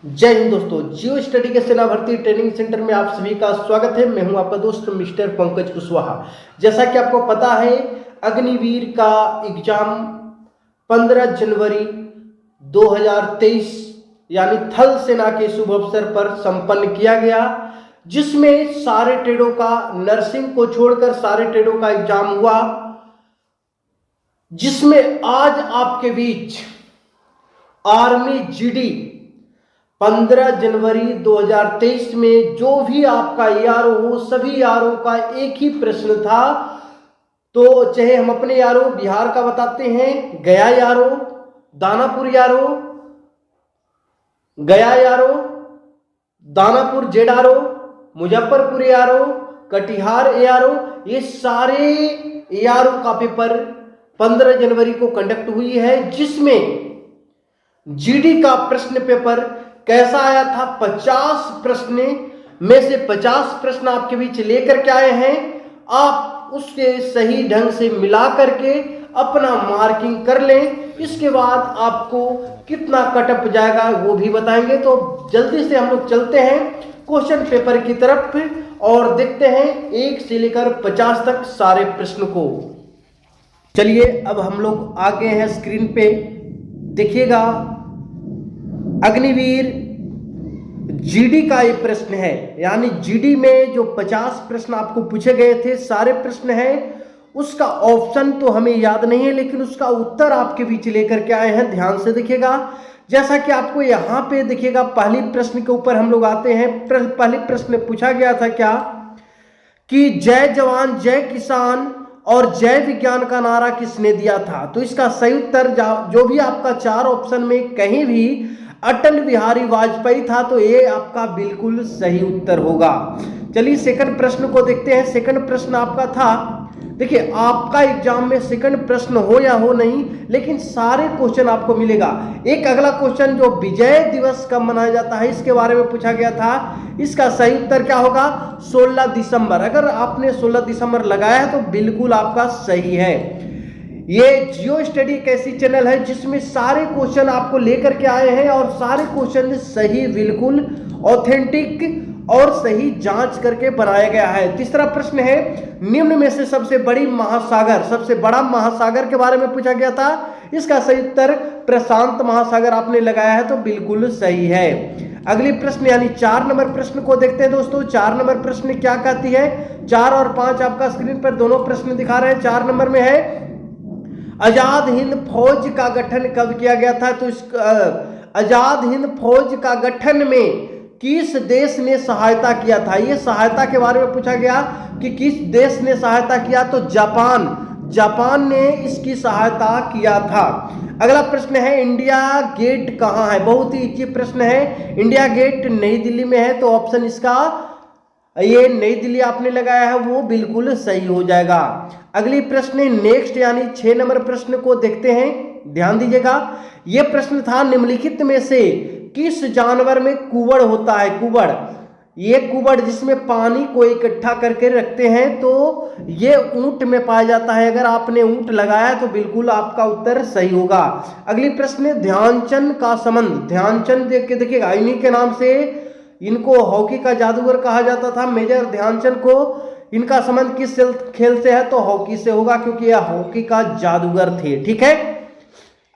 जय हिंद दोस्तों, जियो स्टडी के सेना भर्ती ट्रेनिंग सेंटर में आप सभी का स्वागत है। मैं हूं आपका दोस्त मिस्टर पंकज कुशवाहा। जैसा कि आपको पता है, अग्निवीर का एग्जाम 15 जनवरी 2023 यानी थल सेना के शुभ अवसर पर संपन्न किया गया, जिसमें सारे ट्रेडों का, नर्सिंग को छोड़कर सारे ट्रेडों का एग्जाम हुआ, जिसमें आज आपके बीच आर्मी जीडी 15 जनवरी 2023 में जो भी आपका यारो हो, सभी यारों का एक ही प्रश्न था। तो चाहे हम अपने यारो बिहार का बताते हैं, गया यारो, दानापुर यारो, गया यारो, दानापुर जेडारो, मुजफ्फरपुर यारो, कटिहार यारो, ये सारे यारो का पेपर 15 जनवरी को कंडक्ट हुई है, जिसमें जीडी का प्रश्न पेपर कैसा आया था। 50 प्रश्न में से 50 प्रश्न आपके बीच लेकर के आए हैं। आप उसके सही ढंग से मिला करके अपना मार्किंग कर लें। इसके बाद आपको कितना कटअप जाएगा वो भी बताएंगे। तो जल्दी से हम लोग चलते हैं क्वेश्चन पेपर की तरफ और देखते हैं 1 से लेकर 50 तक सारे प्रश्न को। चलिए अब हम लोग आ गए हैं स्क्रीन पे, देखिएगा अग्निवीर जीडी का ये प्रश्न है, यानी जीडी में जो 50 प्रश्न आपको पूछे गए थे, सारे प्रश्न हैं। उसका ऑप्शन तो हमें याद नहीं है, लेकिन उसका उत्तर आपके बीच लेकर के आए हैं। ध्यान से देखिएगा। जैसा कि आपको यहाँ पे देखिएगा, पहली प्रश्न के ऊपर हम लोग आते हैं। पहली प्रश्न पूछा गया था क्या कि जय जवान जय किसान और जय विज्ञान का नारा किसने दिया था। तो इसका सही उत्तर जो भी आपका 4 ऑप्शन में कहीं भी अटल बिहारी वाजपेयी था, तो ये आपका बिल्कुल सही उत्तर होगा। चलिए सेकंड प्रश्न को देखते हैं। सेकंड प्रश्न आपका था, देखिए आपका एग्जाम में सेकंड प्रश्न हो या हो नहीं, लेकिन सारे क्वेश्चन आपको मिलेगा। एक अगला क्वेश्चन जो विजय दिवस कब मनाया जाता है, इसके बारे में पूछा गया था। इसका सही उत्तर क्या होगा? 16 दिसंबर। अगर आपने 16 दिसंबर लगाया है तो बिल्कुल आपका सही है। ये जियो स्टडी एक ऐसी चैनल है जिसमें सारे क्वेश्चन आपको लेकर के आए हैं और सारे क्वेश्चन सही, बिल्कुल ऑथेंटिक और सही जांच करके बनाया गया है। तीसरा प्रश्न है, निम्न में से सबसे बड़ा महासागर के बारे में पूछा गया था। इसका सही उत्तर प्रशांत महासागर आपने लगाया है, तो बिल्कुल सही है। अगली प्रश्न यानी 4 नंबर प्रश्न को देखते हैं दोस्तों। 4 नंबर प्रश्न क्या कहती है? 4 और 5 आपका स्क्रीन पर दोनों प्रश्न दिखा रहे हैं। 4 नंबर में है, आजाद हिंद फौज का गठन कब किया गया था। तो इस आजाद हिंद फौज का गठन में किस देश ने सहायता किया था? ये सहायता के बारे में पूछा गया कि किस देश ने सहायता किया। तो जापान ने इसकी सहायता किया था। अगला प्रश्न है, इंडिया गेट कहाँ है? बहुत ही इजी प्रश्न है। इंडिया गेट नई दिल्ली में है, तो ऑप्शन इसका ये नई दिल्ली आपने लगाया है, वो बिल्कुल सही हो जाएगा। अगली प्रश्न नेक्स्ट यानी 6 नंबर प्रश्न को देखते हैं। ध्यान दीजिएगा, यह प्रश्न था, निम्नलिखित में से किस जानवर में कुवड़ होता है? कुवड़, ये कुवड़ जिसमें पानी को इकट्ठा करके रखते हैं, तो ये ऊंट में पाया जाता है। अगर आपने ऊंट लगाया तो बिल्कुल आपका उत्तर सही होगा। अगली प्रश्न, ध्यानचंद का संबंध, ध्यानचंद देख के देखिएगा, इन्हीं के नाम से इनको हॉकी का जादूगर कहा जाता था, मेजर ध्यानचंद को। इनका संबंध किस खेल से है? तो हॉकी से होगा, क्योंकि यह हॉकी का जादूगर थे। ठीक है।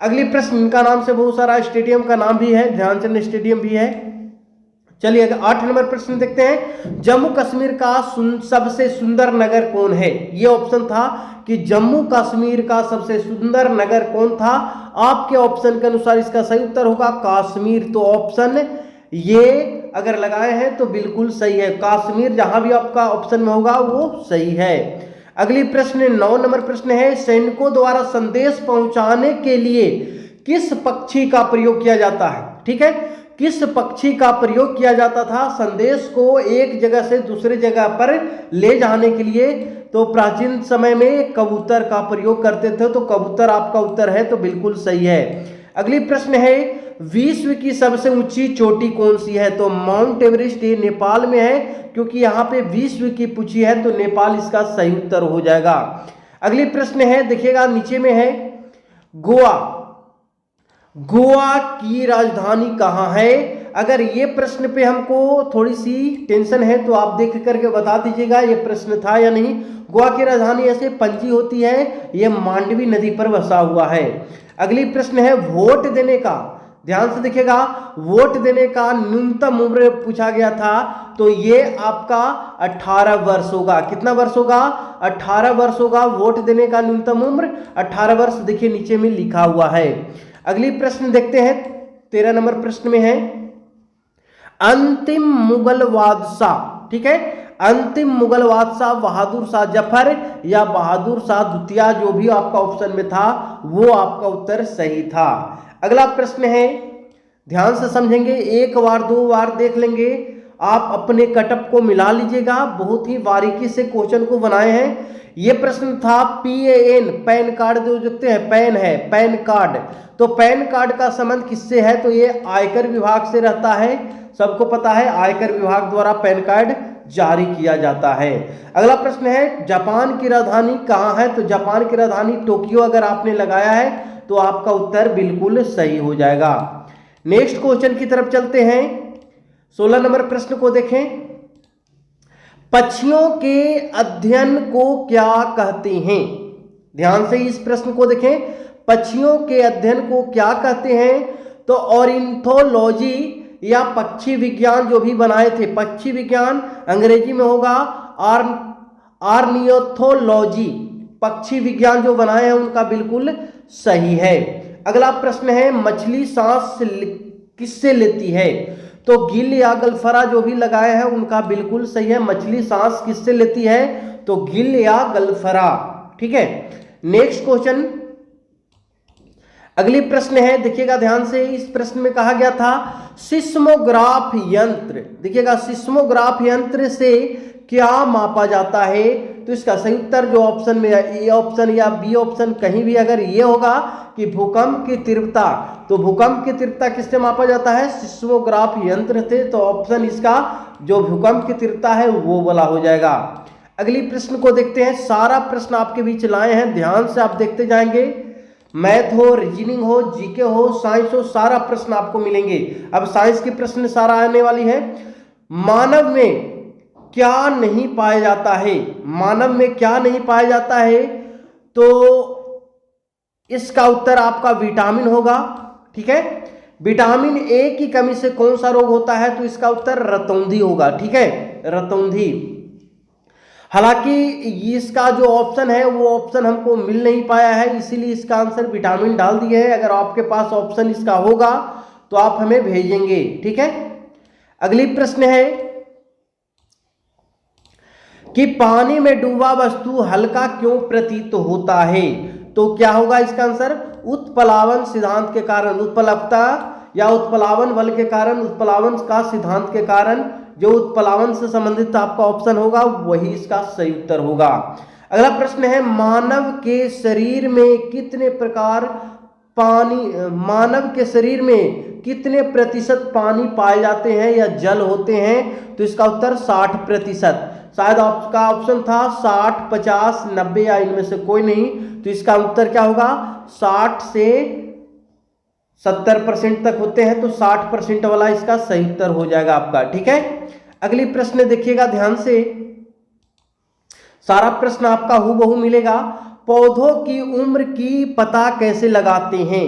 अगली प्रश्न, इनका नाम से बहुत सारा स्टेडियम का नाम भी है, ध्यानचंद स्टेडियम भी है। चलिए 8 नंबर प्रश्न देखते हैं, जम्मू कश्मीर का सबसे सुंदर नगर कौन है? ये ऑप्शन था कि जम्मू कश्मीर का सबसे सुंदर नगर कौन था। आपके ऑप्शन के अनुसार इसका सही उत्तर होगा कश्मीर। तो ऑप्शन ये अगर लगाए हैं तो बिल्कुल सही है। कश्मीर जहां भी आपका ऑप्शन में होगा वो सही है। अगली प्रश्न 9 नंबर प्रश्न है, सैनिकों द्वारा संदेश पहुंचाने के लिए किस पक्षी का प्रयोग किया जाता है? ठीक है, किस पक्षी का प्रयोग किया जाता था संदेश को एक जगह से दूसरे जगह पर ले जाने के लिए? तो प्राचीन समय में कबूतर का प्रयोग करते थे, तो कबूतर आपका उत्तर है, तो बिल्कुल सही है। अगली प्रश्न है, विश्व की सबसे ऊंची चोटी कौन सी है? तो माउंट एवरेस्ट, ये नेपाल में है, क्योंकि यहाँ पे विश्व की पूछी है, तो नेपाल इसका सही उत्तर हो जाएगा। अगली प्रश्न है, देखिएगा नीचे में है, गोवा, गोवा की राजधानी कहाँ है? अगर ये प्रश्न पे हमको थोड़ी सी टेंशन है तो आप देख करके बता दीजिएगा ये प्रश्न था या नहीं। गोवा की राजधानी ऐसे पणजी होती है, ये मांडवी नदी पर बसा हुआ है। अगली प्रश्न है वोट देने का, ध्यान से देखिएगा, वोट देने का न्यूनतम उम्र पूछा गया था, तो ये आपका 18 वर्ष होगा। कितना वर्ष होगा? 18 वर्ष होगा वोट देने का न्यूनतम उम्र, 18 वर्ष देखिए नीचे में लिखा हुआ है। अगली प्रश्न देखते हैं, 13 नंबर प्रश्न में है अंतिम मुगल बादशाह, ठीक है, अंतिम मुगल बादशाह बहादुर शाह जफर या बहादुर शाह द्वितीय, जो भी आपका ऑप्शन में था वो आपका उत्तर सही था। अगला प्रश्न है, ध्यान से समझेंगे, एक बार दो बार देख लेंगे, आप अपने कटअप को मिला लीजिएगा, बहुत ही बारीकी से क्वेश्चन को बनाए हैं। ये प्रश्न था PAN, पैन कार्ड जो देखते हैं, पैन है, पैन कार्ड, तो पैन कार्ड का संबंध किससे है? तो ये आयकर विभाग से रहता है, सबको पता है आयकर विभाग द्वारा पैन कार्ड जारी किया जाता है। अगला प्रश्न है जापान की राजधानी कहाँ है? तो जापान की राजधानी टोक्यो अगर आपने लगाया है तो आपका उत्तर बिल्कुल सही हो जाएगा। नेक्स्ट क्वेश्चन की तरफ चलते हैं, 16 नंबर प्रश्न को देखें, पक्षियों के अध्ययन को क्या कहते हैं? ध्यान से इस प्रश्न को देखें, पक्षियों के अध्ययन को क्या कहते हैं? तो ऑर्निथोलॉजी या पक्षी विज्ञान जो भी बनाए थे, पक्षी विज्ञान अंग्रेजी में होगा ऑर्निथोलॉजी, पक्षी विज्ञान जो बनाए हैं उनका बिल्कुल सही है। अगला प्रश्न है मछली सांस किससे लेती है? तो गिल या गलफरा जो भी लगाए हैं उनका बिल्कुल सही है, मछली सांस किससे लेती है? तो गिल या गलफरा, ठीक है। नेक्स्ट क्वेश्चन, अगली प्रश्न है, देखिएगा ध्यान से, इस प्रश्न में कहा गया था सिस्मोग्राफ यंत्र, देखिएगा सिस्मोग्राफ यंत्र से क्या मापा जाता है? तो इसका सही उत्तर जो ऑप्शन में ए ऑप्शन या बी ऑप्शन कहीं भी अगर ये होगा कि भूकंप की तीव्रता, तो भूकंप की तीव्रता किससे मापा जाता है? सिस्मोग्राफ यंत्र से, तो ऑप्शन इसका जो भूकंप की तीव्रता है वो वाला हो जाएगा। अगली प्रश्न को देखते हैं, सारा प्रश्न आपके बीच लाए हैं, ध्यान से आप देखते जाएंगे, मैथ हो, रीजनिंग हो, जीके हो, साइंस हो, सारा प्रश्न आपको मिलेंगे। अब साइंस के प्रश्न सारा आने वाली है। मानव में क्या नहीं पाया जाता है? मानव में क्या नहीं पाया जाता है? तो इसका उत्तर आपका विटामिन होगा, ठीक है। विटामिन ए की कमी से कौन सा रोग होता है? तो इसका उत्तर रतौंधी होगा, ठीक है, रतौंधी। हालांकि इसका जो ऑप्शन है वो ऑप्शन हमको मिल नहीं पाया है, इसीलिए इसका आंसर विटामिन डाल दिए है। अगर आपके पास ऑप्शन इसका होगा तो आप हमें भेजेंगे, ठीक है। अगली प्रश्न है कि पानी में डूबा वस्तु हल्का क्यों प्रतीत होता है? तो क्या होगा इसका आंसर? उत्प्लावन सिद्धांत के कारण, उत्प्लवता या उत्प्लावन बल के कारण, उत्प्लावन का सिद्धांत के कारण, जो उत्प्लावन से संबंधित आपका ऑप्शन होगा वही इसका सही उत्तर होगा। अगला प्रश्न है मानव के शरीर में कितने प्रकार पानी, मानव के शरीर में कितने प्रतिशत पानी पाए जाते हैं या जल होते हैं? तो इसका उत्तर 60%, शायद आपका ऑप्शन था 60, 50, 90 या इनमें से कोई नहीं, तो इसका उत्तर क्या होगा? 60 से 70% तक होते हैं, तो 60% वाला इसका सही उत्तर हो जाएगा आपका, ठीक है। अगली प्रश्न देखिएगा ध्यान से, सारा प्रश्न आपका हूबहू मिलेगा। पौधों की उम्र की पता कैसे लगाते हैं?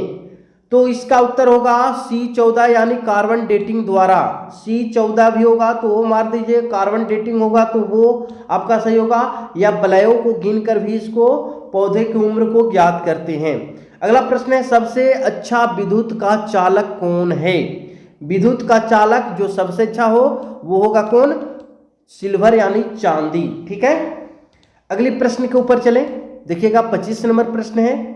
तो इसका उत्तर होगा C14 यानी कार्बन डेटिंग द्वारा, C14 भी होगा तो वो मार दीजिए, कार्बन डेटिंग होगा तो वो आपका सही होगा, या बलयों को गिनकर भी इसको पौधे की उम्र को ज्ञात करते हैं। अगला प्रश्न है सबसे अच्छा विद्युत का चालक कौन है? विद्युत का चालक जो सबसे अच्छा हो वो होगा कौन? सिल्वर यानी चांदी, ठीक है। अगली प्रश्न के ऊपर चलें, देखिएगा 25 नंबर प्रश्न है,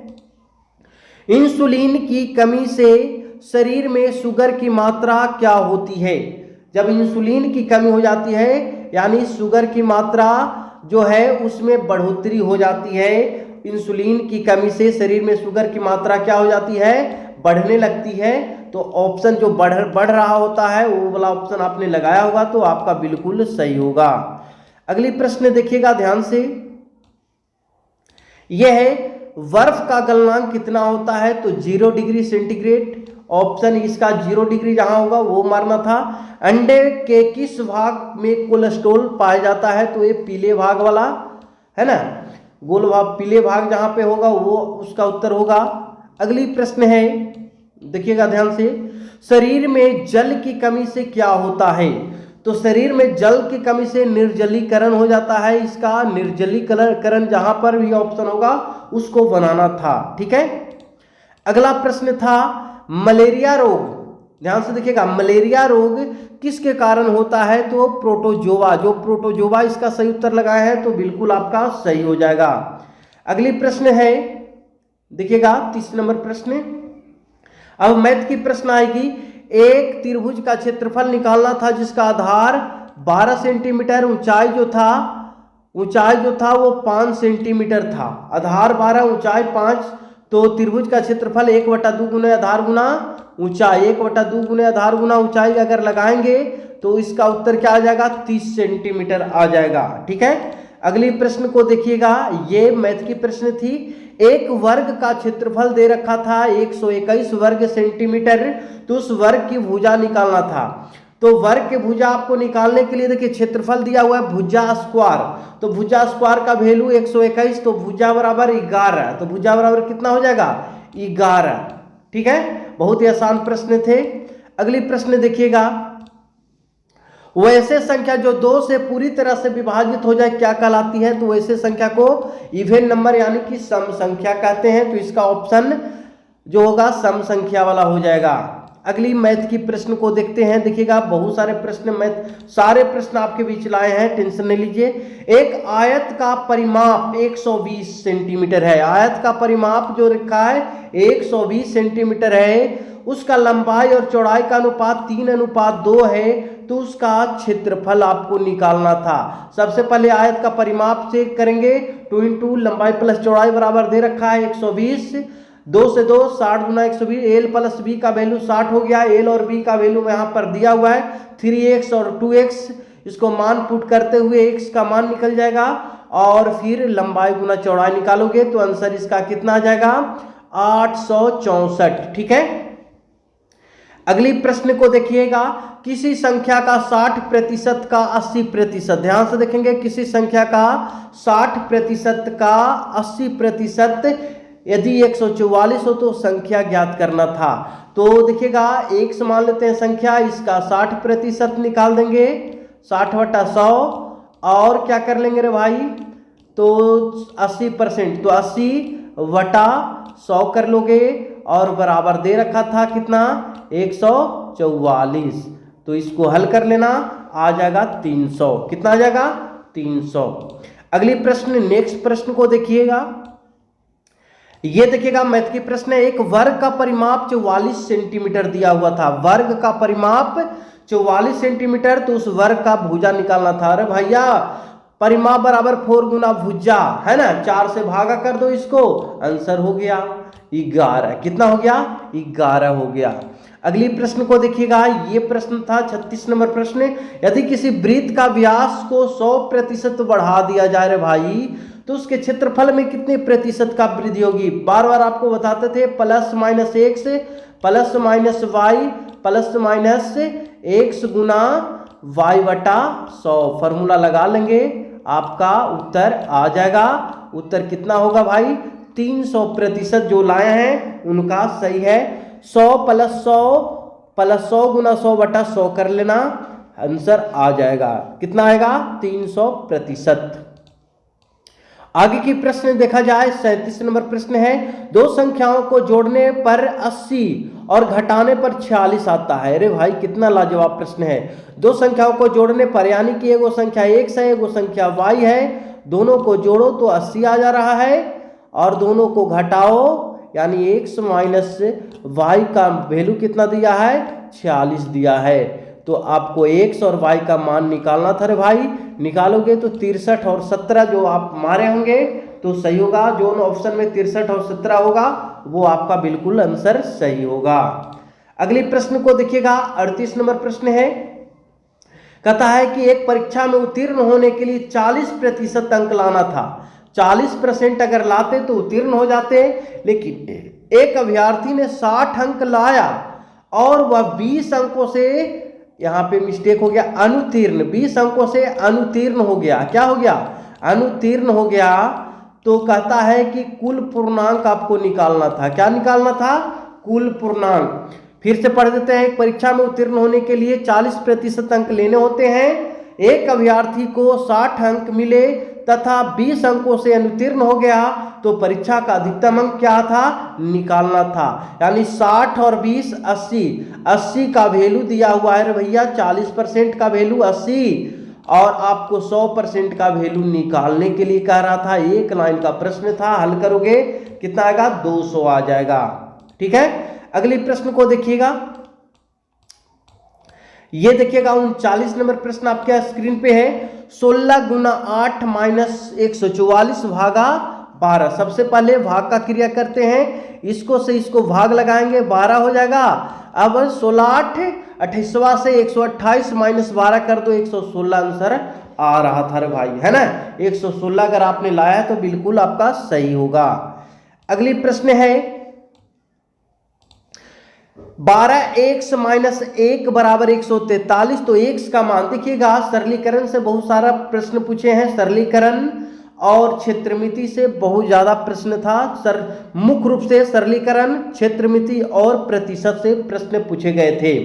इंसुलिन की कमी से शरीर में शुगर की मात्रा क्या होती है? जब इंसुलिन की कमी हो जाती है यानी शुगर की मात्रा जो है उसमें बढ़ोतरी हो जाती है। इंसुलिन की कमी से शरीर में शुगर की मात्रा क्या हो जाती है? बढ़ने लगती है। तो ऑप्शन जो बढ़ रहा होता है वो वाला ऑप्शन आपने लगाया होगा तो आपका बिल्कुल सही होगा। अगली प्रश्न देखिएगा ध्यान से, यह है बर्फ का गलनांक कितना होता है? तो 0 डिग्री सेंटीग्रेड ऑप्शन इसका 0 डिग्री जहां होगा वो मारना था। अंडे के किस भाग में कोलेस्ट्रॉल पाया जाता है, तो ये पीले भाग वाला है ना, गोल भाग पीले भाग जहां पे होगा वो उसका उत्तर होगा। अगली प्रश्न है, देखिएगा ध्यान से, शरीर में जल की कमी से क्या होता है, तो शरीर में जल की कमी से निर्जलीकरण हो जाता है। इसका निर्जलीकरण जहां पर भी ऑप्शन होगा उसको बनाना था, ठीक है। अगला प्रश्न था मलेरिया रोग, ध्यान से देखिएगा, मलेरिया रोग किसके कारण होता है, तो प्रोटोजोआ, जो प्रोटोजोआ इसका सही उत्तर लगाया है तो बिल्कुल आपका सही हो जाएगा। अगली प्रश्न है, देखिएगा 30 नंबर प्रश्न। अब मैथ की प्रश्न आएगी, एक त्रिभुज का क्षेत्रफल निकालना था जिसका आधार 12 सेंटीमीटर, ऊंचाई जो था वो 5 सेंटीमीटर था, आधार 12 ऊंचाई 5, तो त्रिभुज का क्षेत्रफल 1/2 गुना आधार गुना ऊंचाई, 1/2 गुना आधार गुना ऊंचाई अगर लगाएंगे तो इसका उत्तर क्या आ जाएगा, 30 सेंटीमीटर आ जाएगा, ठीक है। अगली प्रश्न को देखिएगा, ये मैथ की प्रश्न थी। एक वर्ग का क्षेत्रफल दे रखा था 121 वर्ग सेंटीमीटर, तो उस वर्ग की भुजा निकालना था। तो वर्ग के भुजा आपको निकालने के लिए देखिए क्षेत्रफल दिया हुआ है भुजा स्क्वायर, तो भुजा स्क्वायर का वैल्यू 121, तो भुजा बराबर 11, तो भुजा बराबर कितना हो जाएगा 11, ठीक है। बहुत ही आसान प्रश्न थे। अगली प्रश्न देखिएगा, वैसे संख्या जो 2 से पूरी तरह से विभाजित हो जाए क्या कहलाती है, तो वैसे संख्या को इवन नंबर यानी कि सम संख्या कहते हैं, तो इसका ऑप्शन जो होगा सम संख्या वाला हो जाएगा। अगली मैथ की प्रश्न को देखते हैं, देखिएगा बहुत सारे प्रश्न, मैथ सारे प्रश्न आपके बीच लाए हैं, टेंशन नहीं लीजिए। एक आयत का परिमाप 120 सेंटीमीटर है, आयत का परिमाप जो रखा है 120 सेंटीमीटर है, उसका लंबाई और चौड़ाई का अनुपात 3:2 है, तो उसका क्षेत्रफल आपको निकालना था। सबसे पहले आयत का परिमाप से करेंगे, 2 इंटू लंबाई प्लस चौड़ाई बराबर दे रखा है 120, 2 से 2 60 गुना 120, एल प्लस बी का वैल्यू 60 हो गया, एल और बी का वैल्यू यहाँ पर दिया हुआ है 3x और 2x, इसको मान पुट करते हुए x का मान निकल जाएगा और फिर लंबाई गुना चौड़ाई निकालोगे तो आंसर इसका कितना आ जाएगा 864, ठीक है। अगली प्रश्न को देखिएगा, किसी संख्या का 60% का 80%, ध्यान से देखेंगे, किसी संख्या का 60% का 80% यदि 144 हो तो संख्या ज्ञात करना था। तो देखिएगा x मान लेते हैं संख्या, इसका 60% निकाल देंगे 60/100 और क्या कर लेंगे रे भाई, तो 80%, तो 80/100 कर लोगे और बराबर दे रखा था कितना 144, तो इसको हल कर लेना, आ जाएगा 300, कितना आ जाएगा 300। अगली प्रश्न, नेक्स्ट प्रश्न को देखिएगा, ये देखिएगा मैथ की प्रश्न है, एक वर्ग का परिमाप 44 सेंटीमीटर दिया हुआ था, वर्ग का परिमाप 44 सेंटीमीटर, तो उस वर्ग का भुजा निकालना था। अरे भैया परिमाप बराबर 4 गुना भुजा है ना, 4 से भागा कर दो इसको, आंसर हो गया 11, कितना हो गया 11 हो गया। अगली प्रश्न को देखिएगा, ये प्रश्न था 36 नंबर प्रश्न, यदि किसी वृत्त का व्यास को 100% बढ़ा दिया जाए रे भाई, तो उसके क्षेत्रफल में कितने प्रतिशत का वृद्धि होगी। बार बार आपको बताते थे plus minus x plus minus Y plus minus x गुना y/100, फॉर्मूला लगा लेंगे, आपका उत्तर आ जाएगा। उत्तर कितना होगा भाई 300% जो लाए हैं उनका सही है। 100 प्लस 100 गुना 100/100 कर लेना, आंसर आ जाएगा, कितना आएगा 300%। आगे की प्रश्न देखा जाए, 37 नंबर प्रश्न है, दो संख्याओं को जोड़ने पर 80 और घटाने पर 46 आता है। अरे भाई कितना लाजवाब प्रश्न है। दो संख्याओं को जोड़ने पर यानी कि एगो संख्या x है एगो संख्या y है, दोनों को जोड़ो तो 80 आ जा रहा है और दोनों को घटाओ यानी x माइनस y का वैल्यू कितना दिया है 46 दिया है। तो आपको x और y का मान निकालना था रे भाई, निकालोगे तो 63 और 17 जो आप मारे होंगे तो सही होगा। जो ऑप्शन में 63 और 17 होगा वो आपका बिल्कुल आंसर सही होगा। अगली प्रश्न को देखिएगा, 38 नंबर प्रश्न है, कहता है कि एक परीक्षा में उत्तीर्ण होने के लिए 40% अंक लाना था। 40% अगर लाते तो उत्तीर्ण हो जाते, लेकिन एक अभ्यर्थी ने 60 अंक लाया और वह 20 अंकों से, यहां पे मिस्टेक हो गया, अनुतीर्ण, 20 अंकों से अनुतीर्ण हो गया। क्या हो गया? अनुतीर्ण हो गया। तो कहता है कि कुल पूर्णांक आपको निकालना था। क्या निकालना था? कुल पूर्णांक। फिर से पढ़ देते हैं। परीक्षा में उत्तीर्ण होने के लिए 40% अंक लेने होते हैं। एक अभ्यर्थी को 60 अंक मिले तथा 20 अंकों से अनुतीर्ण हो गया तो परीक्षा का अधिकतम अंक क्या था? निकालना था। यानी 60 और 20 80, 80 का वैल्यू दिया हुआ है भैया, 40% का वैल्यू 80 और आपको 100% का वैल्यू निकालने के लिए कह रहा था। एक लाइन का प्रश्न था, हल करोगे कितना आएगा? 200 आ जाएगा। ठीक है, अगले प्रश्न को देखिएगा। ये देखिएगा 39 नंबर प्रश्न आपके स्क्रीन पे है। 16 गुना 8 माइनस 144 भागा 12। सबसे पहले भाग का क्रिया करते हैं, इसको से इसको भाग लगाएंगे, 12 हो जाएगा। अब 16 8 28वां से 128 माइनस 12 कर दो, 116 आंसर आ रहा था रे भाई, है ना। 116 अगर आपने लाया तो बिल्कुल आपका सही होगा। अगली प्रश्न है 12x माइनस 1 बराबर 143। तो x का मान देखिएगा, सरलीकरण से बहुत सारा प्रश्न पूछे हैं, सरलीकरण और क्षेत्रमिति से बहुत ज्यादा प्रश्न था। मुख्य रूप से सरलीकरण, क्षेत्रमिति और प्रतिशत से प्रश्न पूछे गए थे।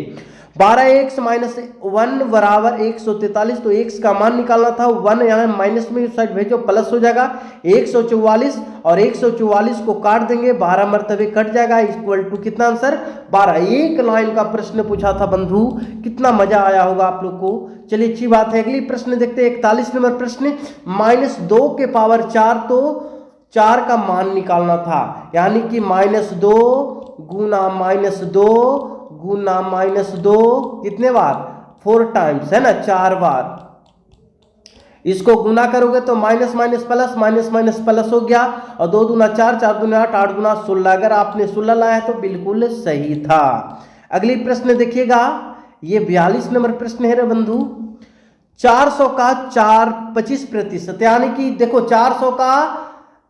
12x माइनस 1 बराबर 143। तो x का मान निकालना था, 1 यहाँ माइनस में उस साइड भेजो, प्लस हो जाएगा 144 और 144 को काट देंगे, 12 मरतबे कट जाएगा, इक्वल टू कितना आंसर? 12। एक लाइन का प्रश्न पूछा था बंधु, कितना मजा आया होगा आप लोग को। चलिए अच्छी बात है। अगली प्रश्न देखते हैं 41 नंबर प्रश्न। -2 के पावर 4, तो 4 का मान निकालना था, यानी कि -2 गुना -2 गुना -2 कितने बार? 4 टाइम्स, है ना, 4 बार। इसको गुना करोगे तो minus minus plus, minus minus plus हो गया, और 2 दूना 4, 4 दूना 8, 8 गुना 16। अगर आपने 16 लाया तो बिल्कुल सही था। अगली प्रश्न देखिएगा, ये 42 नंबर प्रश्न है रे बंधु। 400 का 25%, यानी कि देखो 400 का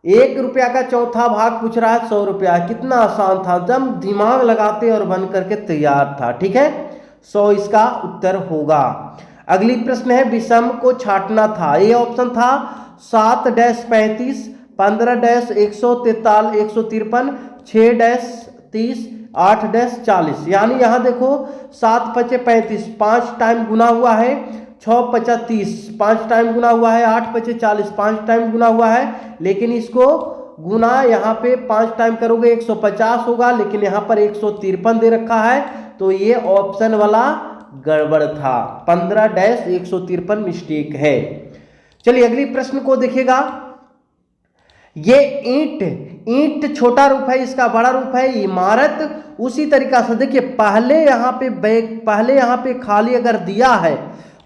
1 रुपया का चौथा भाग पूछ रहा है 100 रुपया। कितना आसान था, जब दिमाग लगाते और बन करके तैयार था। ठीक है, 100 इसका उत्तर होगा। अगली प्रश्न है विषम को छांटना था। ये ऑप्शन था 7-35, 15-153, 6-30, 8-40। यानी यहां देखो 7-5-35, 5 टाइम गुना हुआ है, 6-5-30, 5 टाइम गुना हुआ है, 8-5-40, 5 टाइम गुना हुआ है। लेकिन इसको गुना यहाँ पे 5 टाइम करोगे 150 होगा, लेकिन यहाँ पर 153 दे रखा है, तो ये ऑप्शन वाला गड़बड़ था। 15-153 मिस्टेक है। चलिए अगली प्रश्न को देखिएगा। ये ईंट छोटा रूप है, इसका बड़ा रूप है इमारत। उसी तरीका से देखिए, पहले यहाँ पे खाली अगर दिया है,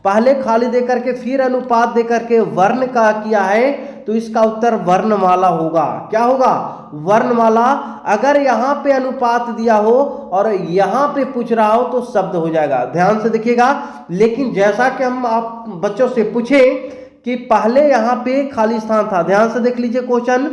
पहले खाली देकर के फिर अनुपात देकर के वर्ण का किया है, तो इसका उत्तर वर्णमाला होगा। क्या होगा? वर्णमाला। अगर यहाँ पे अनुपात दिया हो और यहाँ पे पूछ रहा हो तो शब्द हो जाएगा। ध्यान से देखिएगा। लेकिन जैसा कि हम आप बच्चों से पूछे कि पहले यहाँ पे खाली स्थान था, ध्यान से देख लीजिए क्वेश्चन,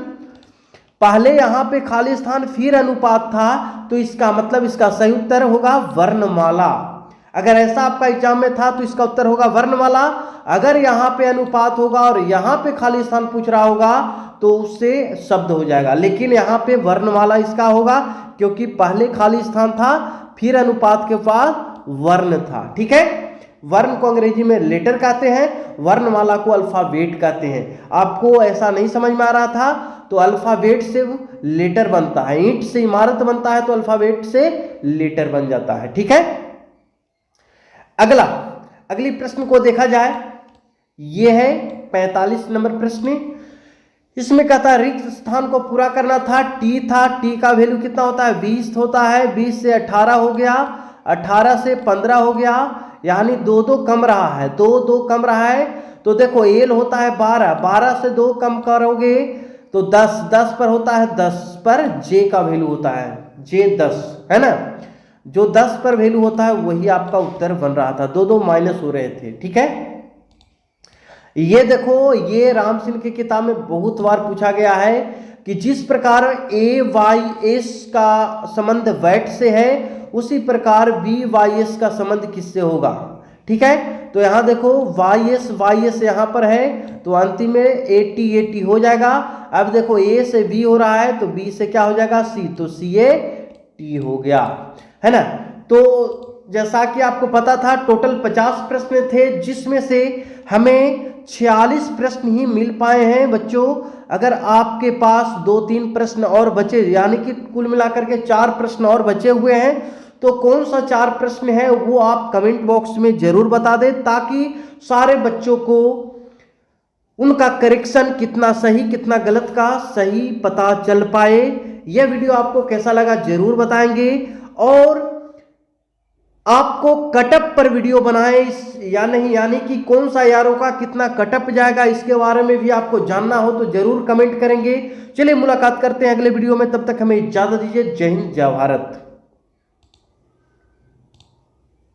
पहले यहाँ पे खाली स्थान फिर अनुपात था, तो इसका मतलब इसका सही उत्तर होगा वर्णमाला। अगर ऐसा आपका एग्जाम में था तो इसका उत्तर होगा वर्णमाला। अगर यहाँ पे अनुपात होगा और यहाँ पे खाली स्थान पूछ रहा होगा तो उससे शब्द हो जाएगा, लेकिन यहाँ पे वर्णमाला इसका होगा, क्योंकि पहले खाली स्थान था फिर अनुपात के बाद वर्ण था। ठीक है, वर्ण को अंग्रेजी में लेटर कहते हैं, वर्णमाला को अल्फाबेट कहते हैं। आपको ऐसा नहीं समझ में आ रहा था तो अल्फाबेट से लेटर बनता है, ईंट से इमारत बनता है तो अल्फाबेट से लेटर बन जाता है। ठीक है, अगली प्रश्न को देखा जाए, यह है 45 नंबर प्रश्न। इसमें कहता है रिक्त स्थान को पूरा करना था, टी था, टी का वैल्यू कितना होता है? 20 होता है, 20 से 18 हो गया, 18 से 15 हो गया, यानी 2 कम रहा है, 2 कम रहा है। तो देखो एल होता है 12, 12 से 2 कम करोगे तो 10, 10 पर होता है, 10 पर जे का वैल्यू होता है, जे 10, है ना। जो 10 पर वैल्यू होता है वही आपका उत्तर बन रहा था, 2 माइनस हो रहे थे। ठीक है, ये देखो, ये राम सिंह की किताब में बहुत बार पूछा गया है कि जिस प्रकार ए वाई एस का संबंध वैट से है, उसी प्रकार वी वाई एस का संबंध किससे होगा, ठीक है। तो यहां देखो वाई एस यहां पर है, तो अंतिम में ए टी हो जाएगा। अब देखो ए से बी हो रहा है, तो बी से क्या हो जाएगा सी, तो सी ए टी हो गया, है ना। तो जैसा कि आपको पता था टोटल 50 प्रश्न थे, जिसमें से हमें 46 प्रश्न ही मिल पाए हैं बच्चों। अगर आपके पास 2-3 प्रश्न और बचे, यानी कि कुल मिलाकर के 4 प्रश्न और बचे हुए हैं, तो कौन सा 4 प्रश्न है वो आप कमेंट बॉक्स में जरूर बता दें, ताकि सारे बच्चों को उनका करेक्शन कितना सही कितना गलत का सही पता चल पाए। यह वीडियो आपको कैसा लगा जरूर बताएंगे, और आपको कटअप पर वीडियो बनाए या नहीं, यानी कि कौन सा यारों का कितना कटअप जाएगा, इसके बारे में भी आपको जानना हो तो जरूर कमेंट करेंगे। चलिए मुलाकात करते हैं अगले वीडियो में, तब तक हमें इजाजत दीजिए। जय हिंद, जय भारत।